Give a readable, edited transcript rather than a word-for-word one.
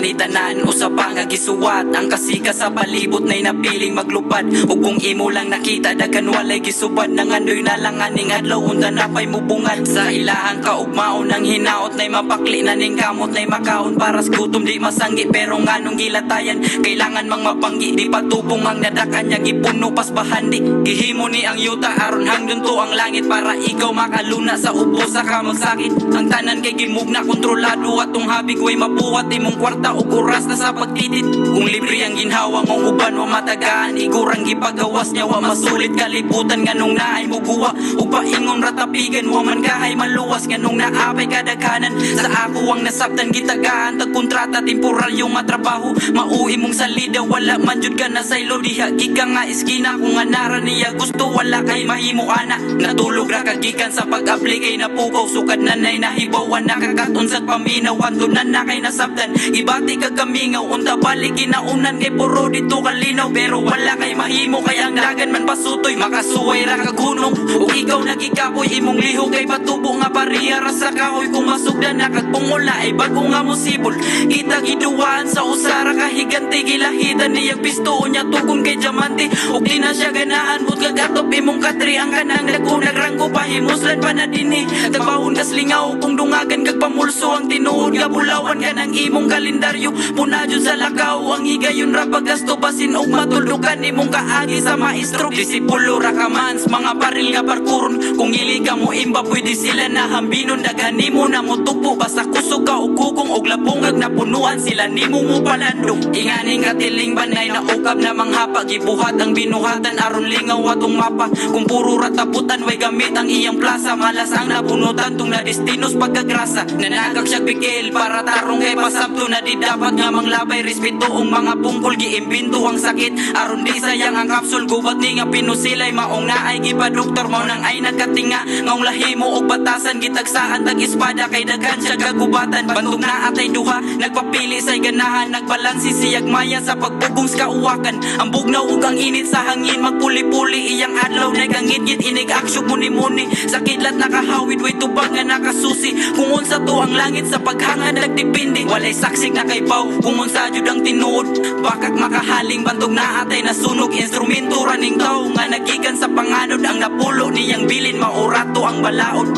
ni tanan usa pa nga gisuwat ang kasika sa palibot nay napiling maglupad. Ug kung imo lang nakita daghan walay gisubad nang andoy na lang aning adlaw unta na pay mubungad sa ilahang kaugmaon ang hinaot nay mapakli na ning kamot nay makaon para sa gutom di masanggi pero nganong gilatayan kailangan mang mapanggi di patubong ang nadakan niya gipuno pas bahandi gihimo ni ang yuta aron hangdon to ang langit para ikaw makaluna sa ubo sa kamang sakit ang tanan kay gimugna kontrolado atong habig way mabuhat imong kwarta ug oras na sa pagtitit kung libre ang ginhawa ng uban wa matagaan igurang gipagawas niya wa masulit kalibutan nganong naay muguwa ug paingon ratapigan wa man kahay maluwas nganong naapay kadaghanan sa ako ang nasabtan gitagaan tag kontrata temporal yung matrabaho mauwi mong salida wala man jud ka na saylo diha gikan nga iskina kung anara niya gusto wala kay mahimo ana natulog ra kagikan sa pag-apply kay napukaw sukad nanay nahibawan nakakaton sa paminaw antunan na kay nasabtan ibati kag kamingaw unta balik ginaunan kay puro dito kalinaw pero wala kay mahimo kay ang dagan man pasutoy makasuway ra kag hunong ug ikaw nagikapoy imong liho kay patubo nga pariya ra sa kahoy kung masugdan na kag pungula ay bago nga musibol kita giduwaan sa usara kahigante gilahitan niyag pisto nya tugon kay diamante ug di na siya ganahan but kagatop imong katri ang kanang dagko nagranggo pahimuslan pa na dinhi tagbawon kas lingaw kung dungagan kag pamulso ang tinuod nga bulawan kanang imong kalendaryo puna jud sa lakaw ang higayon ra pagasto basin og matuldukan imong kaagi sa maestro disipulo ra ka mans mga baril nga parkuron kung ili ka mo imba pwede sila na hambinon daghan nimo na mo tupo basta kusog ka og kugong og labungag na punuan sila nimo mo palandong inganing katiling banay na ukab na manghapa gibuhat ang binuhatan aron lingaw atong mapa kung puro rataputan way gamit ang iyang plaza malas ang nabunutan tung na destinos pagkagrasa nanagag siya bigel para tarong kay pasabto na di dapat nga manglabay respeto ang mga pungkol giimbento ang sakit aron di sayang ang kapsul gubat ni nga pinusilay maong naay gipadoktor mao nang ay nagkatinga ngong lahimo og batasan gitagsaan tag espada kay daghan siya kagubatan bandog na atay duha nagpapili say ganahan nagbalansi siyag maya sa pagbugong sa kauwakan ang bugnaw ug ang init sa hangin magpuli-puli iyang adlaw nagangit-git inig aksyon muni-muni sa kidlat nakahawid way tubag nga nakasusi kung unsa to ang langit sa paghangad nagdepende walay saksig na kay baw kung unsa jud ang tinuod bakak makahaling bandog na atay nasunog instrumento raning tao nga nagikan sa panganod ang napulo niyang bilin maurato ang balaod